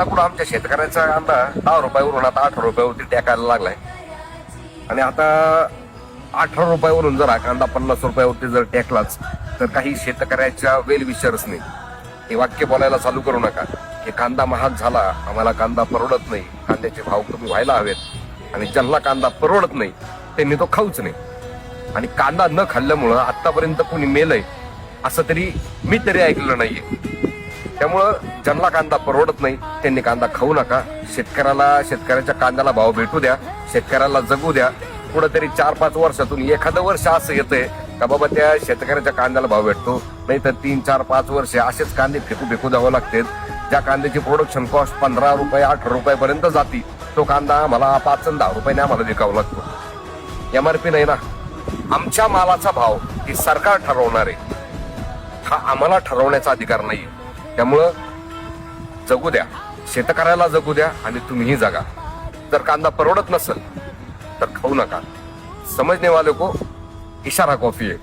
कुठं आमच्या शेतकऱ्याचा कांदा 10 रुपयावरून आता 18 रुपयावरती टेकायला लागलाय. आणि आता 18 रुपयावरून जर हा कांदा 50 रुपयावरती जर टेकलाच तर काही शेतकऱ्याच्या वेलविचारच नाही. हे वाक्य बोलायला चालू करू नका की कांदा महाग झाला, आम्हाला कांदा परवडत नाही, कांद्याचे भाव कमी व्हायला हवेत. आणि ज्यांना कांदा परवडत नाही त्यांनी तो खाऊच नाही. आणि कांदा न खाल्ल्यामुळं आतापर्यंत कोणी मेलंय असं तरी मी तरी ऐकलं नाहीये. त्यामुळं ज्यांना कांदा परवडत नाही त्यांनी कांदा खाऊ नका. शेतकऱ्याच्या कांद्याला भाव भेटू द्या, शेतकऱ्याला जगू द्या. कुठंतरी 4-5 वर्षातून एखादं वर्ष असं येतंय का बाबा त्या शेतकऱ्याच्या कांद्याला भाव भेटतो, नाही तर 3-4-5 वर्ष असेच कांदे फेकू द्यावं लागतात. ज्या कांद्याची प्रोडक्शन कॉस्ट 15 रुपये 18 रुपयापर्यंत जाती तो कांदा आम्हाला 5 आणि 10 रुपयाने आम्हाला विकावा लागतो. MRP नाही ना. आमच्या मालाचा भाव हे सरकार ठरवणार आहे, हा आम्हाला ठरवण्याचा अधिकार नाही. त्यामुळं जगू द्या, शेतकऱ्याला जगू द्या आणि तुम्हीही जगा. जर कांदा परवडत नसेल तर खाऊ नका. समजने वाले को इशारा कॉफी आहे.